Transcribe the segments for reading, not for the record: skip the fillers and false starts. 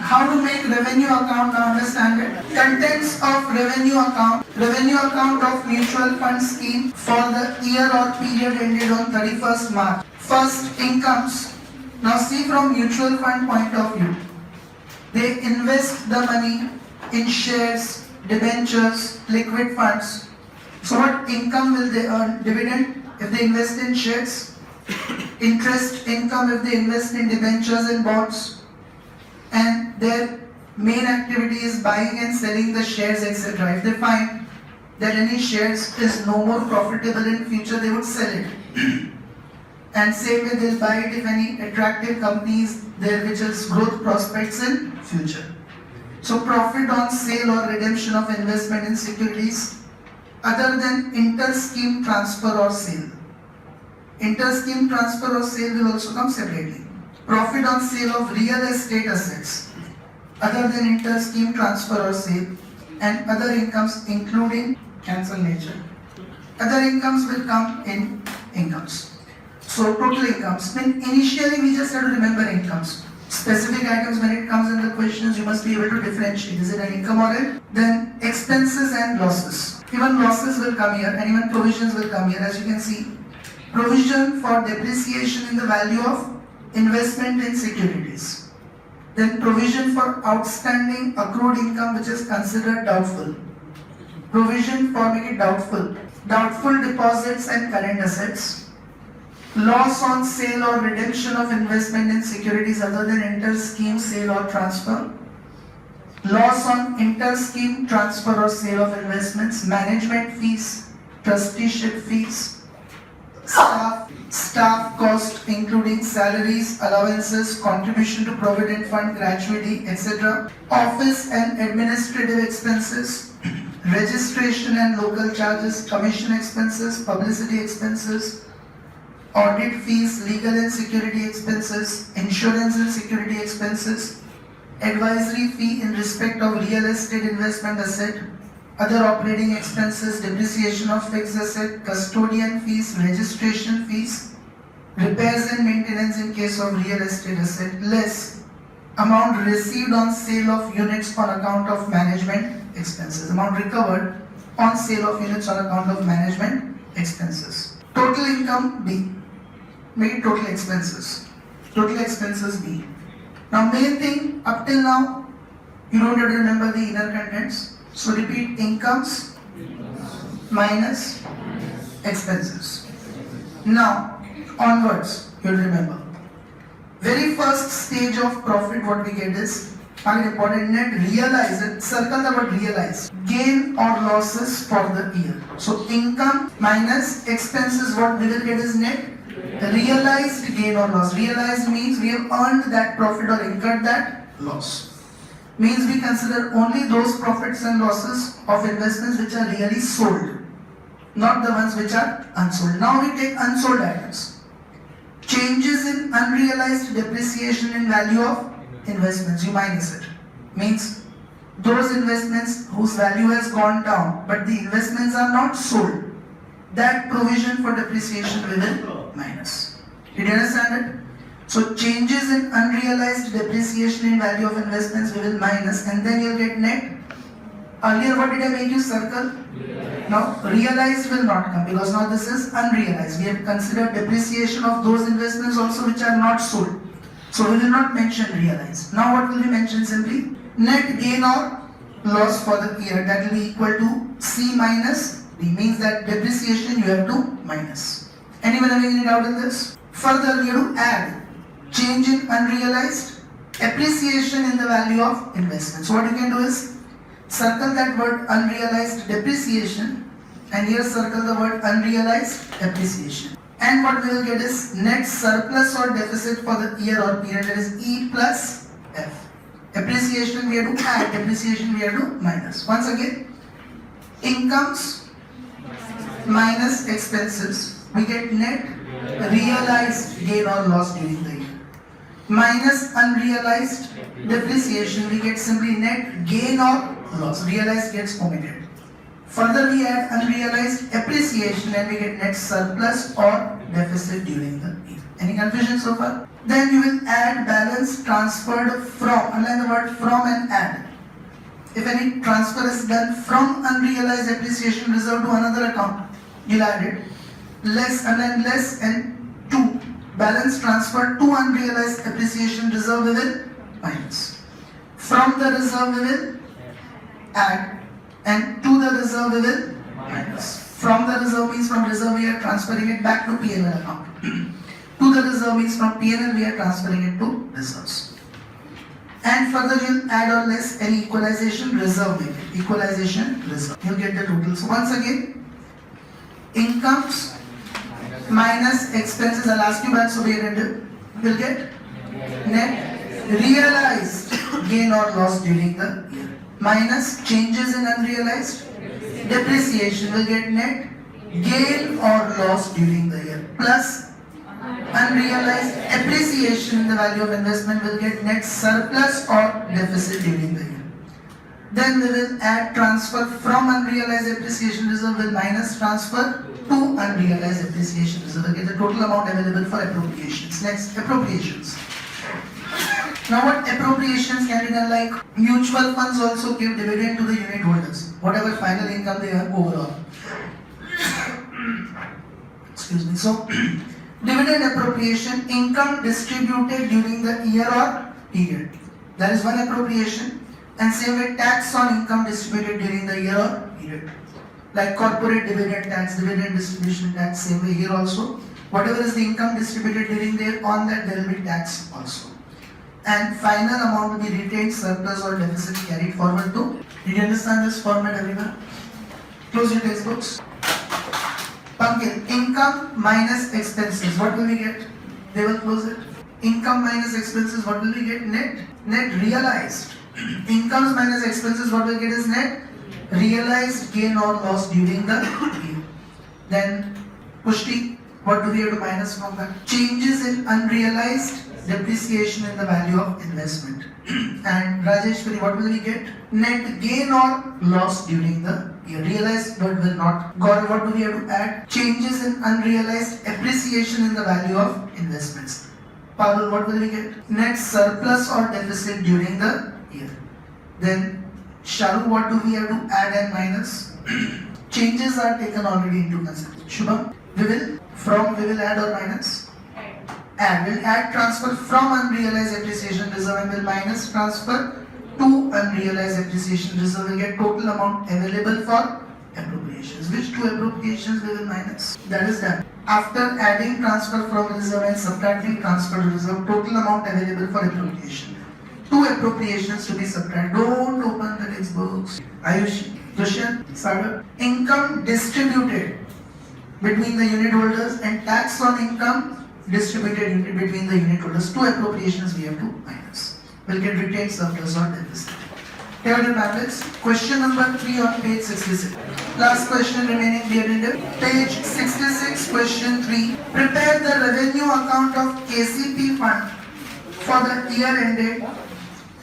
How to make revenue account, now understand it. Contents of revenue account. Revenue account of mutual fund scheme for the year or period ended on 31st March. First, incomes. Now see from mutual fund point of view. They invest the money in shares, debentures, liquid funds. So what income will they earn? Dividend if they invest in shares. Interest income if they invest in debentures and bonds. And their main activity is buying and selling the shares, etc. If they find that any shares is no more profitable in future, they would sell it. And same way they'll buy it if any attractive companies there which has growth prospects in future. So profit on sale or redemption of investment in securities other than inter-scheme transfer or sale. Inter-scheme transfer or sale will also come separately. Profit on sale of real estate assets other than inter-scheme transfer or sale, and other incomes including cancel nature. Other incomes will come in incomes. So total incomes. Then initially we just have to remember incomes. Specific items when it comes in the questions you must be able to differentiate. Is it an income or it? Then expenses and losses. Even losses will come here and even provisions will come here. As you can see, provision for depreciation in the value of investment in securities. Then provision for outstanding accrued income which is considered doubtful. Provision for make it doubtful. Doubtful deposits and current assets. Loss on sale or redemption of investment in securities other than inter-scheme sale or transfer. Loss on inter-scheme transfer or sale of investments. Management fees, trusteeship fees, staff cost including salaries, allowances, contribution to provident fund, gratuity, etc. Office and administrative expenses, registration and local charges, commission expenses, publicity expenses, audit fees, legal and security expenses, insurance and security expenses, advisory fee in respect of real estate investment asset, other operating expenses, depreciation of fixed asset, custodian fees, registration fees, repairs and maintenance in case of real estate asset, less amount received on sale of units on account of management expenses, amount recovered on sale of units on account of management expenses. Total income B. Make it total expenses. Total expenses B. Now main thing up till now, you don't have to remember the inner contents. So repeat incomes minus expenses. Now onwards, you'll remember. Very first stage of profit what we get is very important, net realized, circle the word realized, gain or losses for the year. So income minus expenses, what we will get is net realized gain or loss. Realized means we have earned that profit or incurred that loss. Means we consider only those profits and losses of investments which are really sold, not the ones which are unsold. Now we take unsold items. Changes in unrealized depreciation in value of investments, you minus it. Means those investments whose value has gone down but the investments are not sold, that provision for depreciation we will minus. Did you understand it? So changes in unrealized depreciation in value of investments we will minus, and then you'll get net. Earlier what did I make you circle? Now realized will not come because now this is unrealized. We have considered depreciation of those investments also which are not sold. So we will not mention realized. Now what will we mention simply? Net gain or loss for the year, that will be equal to C minus D. Means that depreciation you have to minus. Anyone having any doubt in this? Further we have to add change in unrealized appreciation in the value of investment. So what you can do is circle that word unrealized depreciation and here circle the word unrealized appreciation. And what we will get is net surplus or deficit for the year or period, that is E plus F. Appreciation we have to add, depreciation we have to minus. Once again, incomes minus expenses, we get net realized gain or loss during the year. Minus unrealized depreciation, we get simply net gain or loss. Realized gets omitted. Further we add unrealized appreciation and we get net surplus or deficit during the year. Any confusion so far? Then you will add balance transferred from, underline the word from and add. If any transfer is done from unrealized appreciation reserve to another account, you'll add it. Less, underline less, and to balance transferred to unrealized appreciation reserve we will minus. From the reserve we will add, and to the reserve we will minus. From the reserve means from reserve we are transferring it back to P&L account. To the reserve means from P&L we are transferring it to reserves. And further you'll add or less any equalization reserve make it. Equalization reserve. You'll get the total. So once again, incomes minus expenses. I'll ask you back so we will get net realized gain or loss during the year. Minus changes in unrealized depreciation will get net gain or loss during the year. Plus unrealized appreciation in the value of investment will get net surplus or deficit during the year. Then we will add transfer from unrealized appreciation reserve will minus transfer to unrealized appreciation reserve. We'll get the total amount available for appropriations. Next, appropriations. Now what appropriations can be done, like mutual funds also give dividend to the unit holders, whatever final income they have overall. Excuse me. So dividend appropriation, income distributed during the year or period. That is one appropriation. And same way tax on income distributed during the year or period. Like corporate dividend tax, dividend distribution tax, same way here also. Whatever is the income distributed during the year, on that there will be tax also. And final amount will be retained surplus or deficit carried forward to. Did you understand this format, everyone? Close your textbooks. Pumpkin, income minus expenses, what will we get? They will close it. Income minus expenses, what will we get? Net realized. Incomes minus expenses, what we'll get is net realized gain or loss during the year. Then Pushti, what do we have to minus from that? Changes in unrealized depreciation in the value of investment. And Rajeshwari, what will we get? Net gain or loss during the year. Realized but will not. Gaurav, what do we have to add? Changes in unrealized appreciation in the value of investments. Parul, what will we get? Net surplus or deficit during the year. Then Sharu, what do we have to add and minus? Changes are taken already into consideration. Shubham, we will add or minus? Add. We'll add transfer from unrealized appreciation reserve and will minus transfer to unrealized appreciation reserve. We'll get total amount available for appropriations. Which two appropriations we will minus? That is done. After adding transfer from reserve and subtracting transfer to reserve, total amount available for appropriation. Two appropriations to be subtracted. Don't open the textbooks. Ayush, Dushyant, Sagar. Income distributed between the unit holders and tax on income distributed between the unit holders. Two appropriations we have to minus. We'll get retained surplus or deficit. Here are the tablets. Question number 3 on page 66. Last question remaining, dear reader. Page 66, question 3. Prepare the revenue account of KCP fund for the year ended.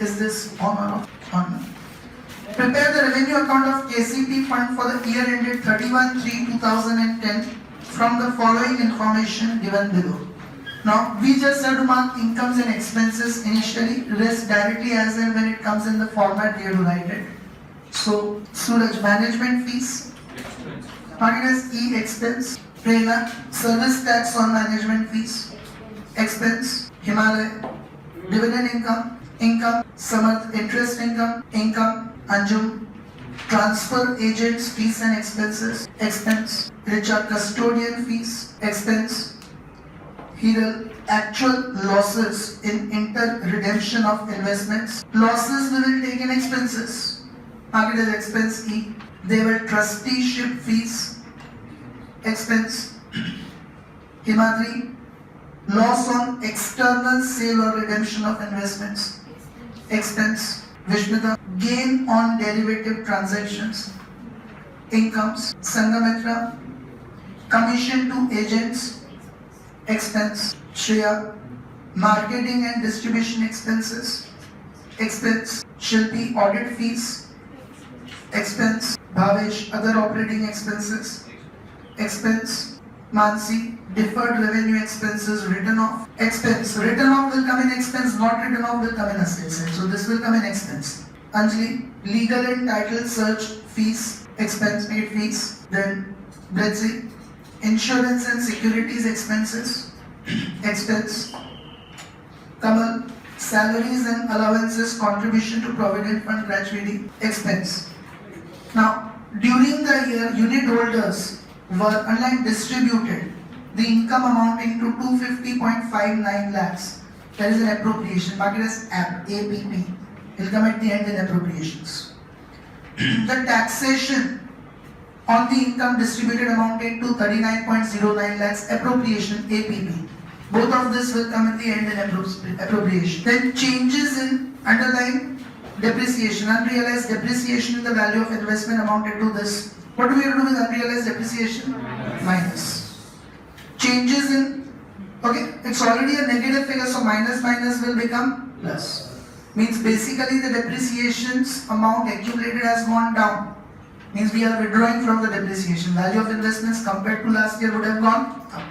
Is this on or off? On. Prepare the revenue account of KCP fund for the year ended 31/3/2010 from the following information given below. Now, we just have to mark incomes and expenses initially, rest directly as and when it comes in the format we have to write it. So, Suraj, management fees, mark it as E expense. Prerna, service tax on management fees, expense. Himalaya, dividend income, Samarth, interest income, Anjum, transfer agents fees and expenses, expense. Richa, custodian fees, expense. Hiral, actual losses in inter-redemption of investments. Losses we will take in expenses. Mark it as expense E. They were trusteeship fees, expense. Himadri, loss on external sale or redemption of investments, expense. Vishmita, gain on derivative transactions, incomes. Sangamitra, commission to agents, expense. Shreya, marketing and distribution expenses, expense. Shilpi, audit fees, expense. Bhavesh, other operating expenses, expense. Mansi, deferred revenue expenses written off. Expense written off will come in expense, not written off will come in asset side. So this will come in expense. Anjali, legal and title search fees, expense paid fees. Then let's see, insurance and securities expenses, expense. Kamal, salaries and allowances, contribution to provident fund gratuity, expense. Now, during the year, unit holders were unlike distributed the income amounting to 250.59 lakhs. That is an appropriation. Market as APP. It will come at the end in appropriations. The taxation on the income distributed amounting to 39.09 lakhs, appropriation, APP. Both of this will come at the end in appropriation. Then changes in underlying depreciation, unrealized depreciation in the value of investment amounted to this. What do we have to do with unrealized depreciation? Minus. Changes in, okay, it's already a negative figure, so minus will become plus. Means basically the depreciation's amount accumulated has gone down. Means we are withdrawing from the depreciation. Value of investments compared to last year would have gone up.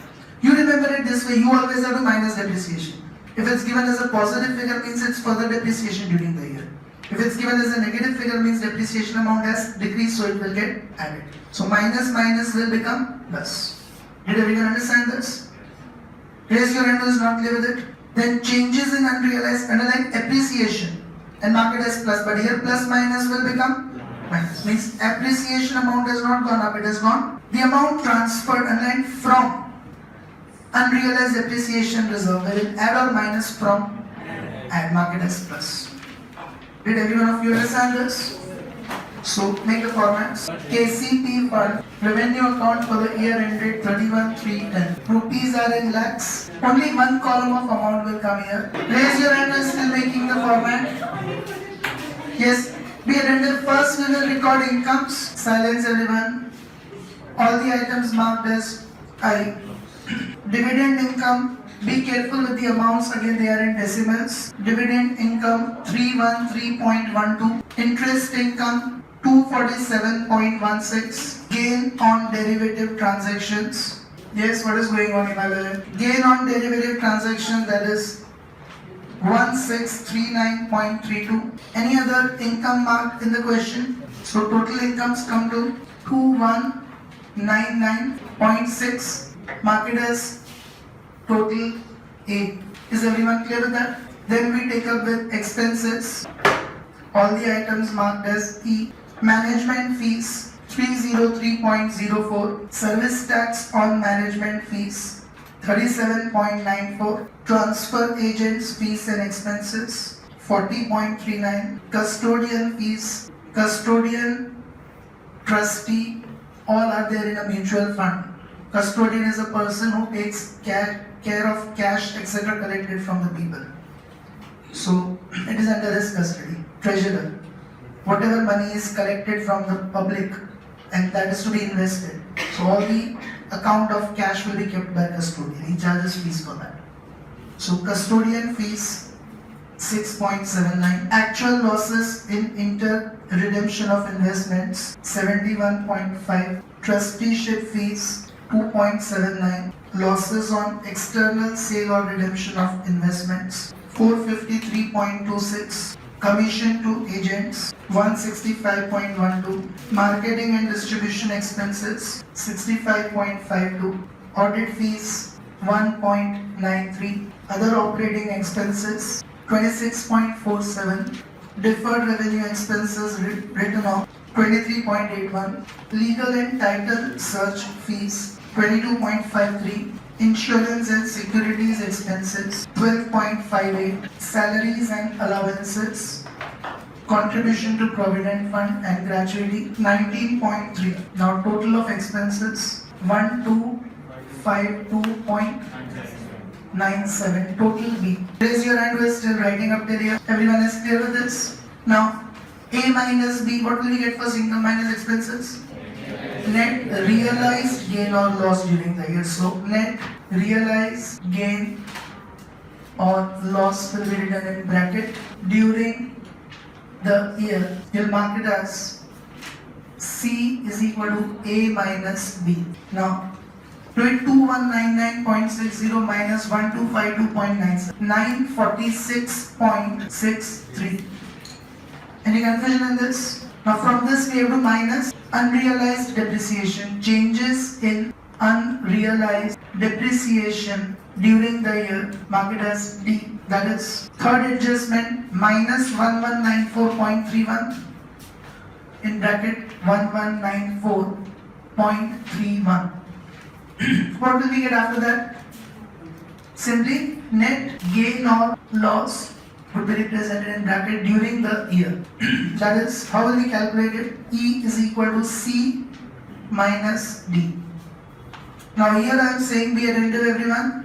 You remember it this way, you always have to minus depreciation. If it's given as a positive figure, means it's further depreciation during the year. If it's given as a negative figure, means depreciation amount has decreased, so it will get added. So minus will become plus. Did everyone understand this? Raise your hand who is not clear with it. Then changes in unrealized underlying appreciation and market as plus, but here plus minus will become minus. Means appreciation amount has not gone up, it has gone. The amount transferred underlying from unrealized appreciation reserve, we will add or minus from add, market as plus. Did every one of you understand this? So make the formats. KCP fund revenue account for the year ended 31/3/10. Rupees are in lakhs. Only one column of amount will come here. Raise your hand and still making the format. Yes. Be attentive. First we will record incomes. Silence everyone. All the items marked as I. Dividend income. Be careful with the amounts, again they are in decimals. Dividend income 313.12. Interest income 247.16. Gain on derivative transactions. Yes, what is going on in my wallet? Gain on derivative transaction, that is 1639.32. Any other income marked in the question? So total incomes come to 2199.6. Market as total 8. Is everyone clear with that? Then we take up with expenses. All the items marked as E. Management fees 303.04. Service tax on management fees 37.94. Transfer agents fees and expenses 40.39. Custodian fees, custodian, trustee, all are there in a mutual fund. Custodian is a person who takes care of cash, etc. collected from the people. So it is under his custody. Treasurer, whatever money is collected from the public and that is to be invested. So all the account of cash will be kept by custodian. He charges fees for that. So custodian fees 6.79. Actual losses in inter-redemption of investments 71.5. Trusteeship fees 2.79. Losses on external sale or redemption of investments 453.26. Commission to agents 165.12. Marketing and distribution expenses 65.52. Audit fees 1.93. Other operating expenses 26.47. Deferred revenue expenses written off 23.81. Legal and title search fees 22.53. Insurance and securities expenses 12.58. Salaries and allowances, contribution to provident fund and gratuity 19.3. Now total of expenses 1252.97. Total B. Raise your hand who is still writing up till here. Everyone is clear with this? Now A minus B, what will we get first? Income minus expenses? Net realized gain or loss during the year. So net realized gain or loss will be written in bracket during the year. You'll mark it as C is equal to A minus B. Now Do it 2199.60 minus 1252.97. 946.63. Any confusion in this? Now from this we have to minus unrealized depreciation. Changes in unrealized depreciation during the year, mark it as D. That is third adjustment, minus 1194.31 in bracket 1194.31. What will we get after that? Simply net gain or loss would be represented in bracket during the year. That is, how will we calculate it? E is equal to C minus D. Now here I am saying be attentive everyone.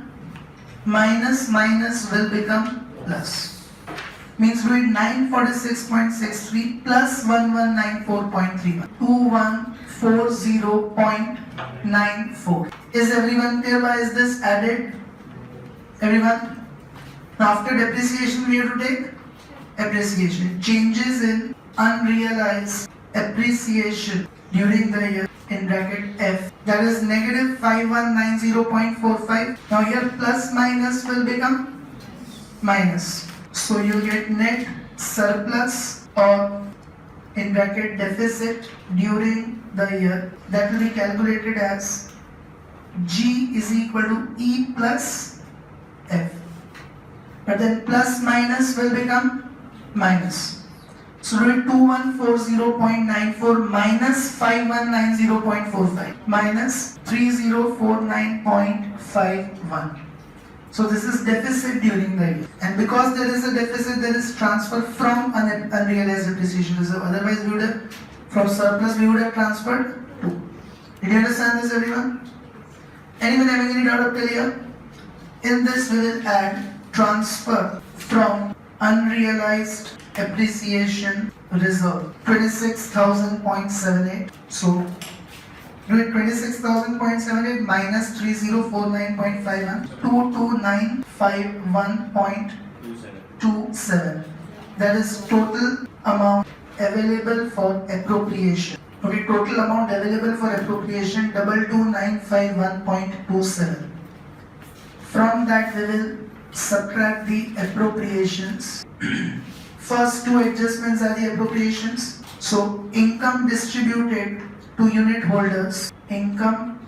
Minus minus will become plus. Means do it 946.63 plus 1194.31. 2140.94. Is everyone clear? Why is this added? Everyone? Now after depreciation we have to take appreciation. Changes in unrealized appreciation during the year in bracket F. That is negative 5190.45. Now here plus minus will become minus. So you get net surplus or in bracket deficit during the year. That will be calculated as G is equal to E plus F. But then plus minus will become minus. So do it 2140.94 minus 5190.45 minus 3049.51. So this is deficit during the year. And because there is a deficit, there is transfer from unrealized depreciation reserve. Otherwise, we would have, from surplus, we would have transferred to. Did you understand this, everyone? Anyone having any doubt up till here? In this, we will add transfer from unrealized appreciation reserve 26,000.78. So do it 26,000.78 minus 3049.51 22951.27. That is total amount available for appropriation. Okay, total amount available for appropriation 22951.27. From that we will subtract the appropriations. First two adjustments are the appropriations. So income distributed to unit holders. Income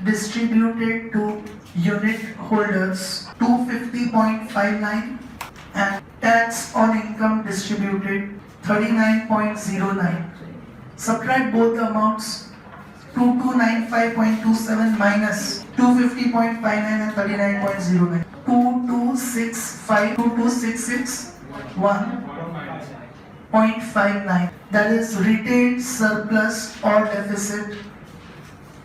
distributed to unit holders 250.59 and tax on income distributed 39.09. Subtract both the amounts. 2295.27 minus 250.59 and 39.09. 2265, that is retained surplus or deficit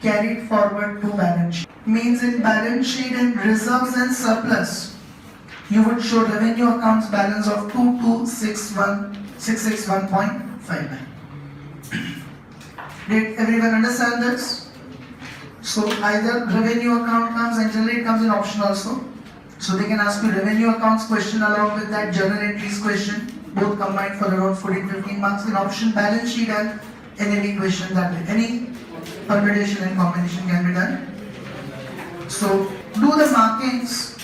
carried forward to balance sheet. Means in balance sheet and reserves and surplus, you would show revenue accounts balance of 2261,661.59. Did everyone understand this? So either revenue account comes and generally it comes in option also. So they can ask you revenue accounts question along with that journal entries question, both combined for around 14-15 marks in option, balance sheet and NAV question that way. Any permutation and combination can be done. So do the markings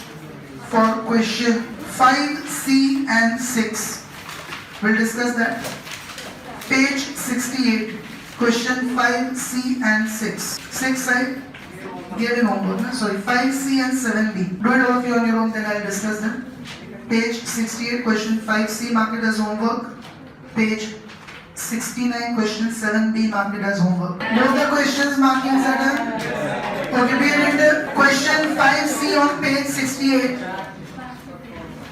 for question 5, C and 6. We'll discuss that. Page 68, question 5, C and 6. 6 side. Give in homework, no? Sorry, 5C and 7B. Do it all of you on your own, then I'll discuss them. Page 68, question 5C, mark it as homework. Page 69, question 7B, mark it as homework. Both the questions markings are done. Okay, we are in the question 5C on page 68.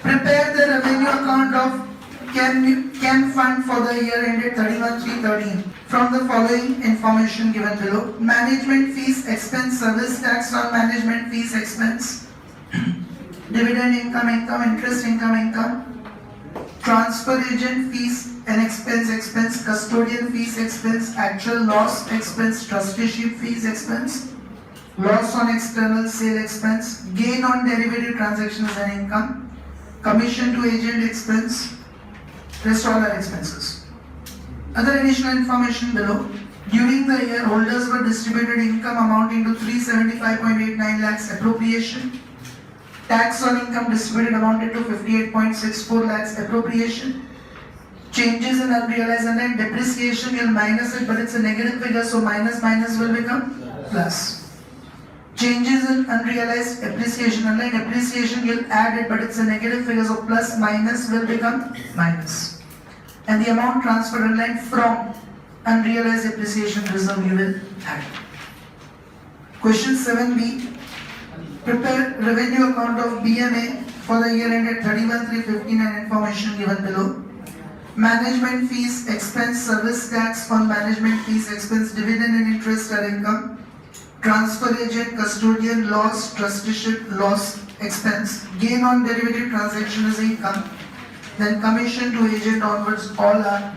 Prepare the revenue account of Chem Fund for the year ended 31/3/13 from the following information given below. Management fees expense, service tax on management fees expense, dividend income, interest income, transfer agent fees and expense, custodian fees expense, actual loss expense, trusteeship fees expense, loss on external sale expense, gain on derivative transactions and income, commission to agent expense. Rest all are expenses. Other additional information below. During the year, holders were distributed income amounting to 375.89 lakhs appropriation. Tax on income distributed amounted to 58.64 lakhs appropriation. Changes in unrealized and then depreciation, you'll minus it, but it's a negative figure, so minus will become plus. Changes in unrealized appreciation, unlike appreciation, you'll add it, but it's a negative figure, so plus minus will become minus. And the amount transferred unlike from unrealized appreciation reserve, you will add. Question 7b. Prepare revenue account of BMA for the year ended 31/3/15 and information given below. Management fees, expense, service tax on management fees, expense, dividend and interest are income. Transfer agent, custodian, loss, trusteeship, loss, expense. Gain on derivative transaction is income. Then commission to agent onwards, all are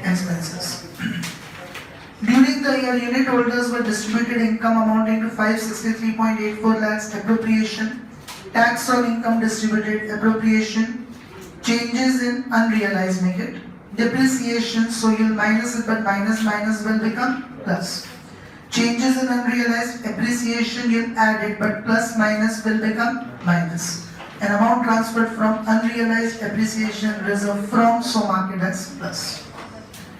expenses. During the year, unit holders were distributed income amounting to 563.84 lakhs appropriation. Tax on income distributed appropriation. Changes in unrealized make it. Depreciation, so you'll minus it, but minus will become plus. Changes in unrealized appreciation, you'll add it, but plus minus will become minus. An amount transferred from unrealized appreciation reserve from, so mark it as plus.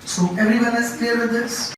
So everyone is clear with this?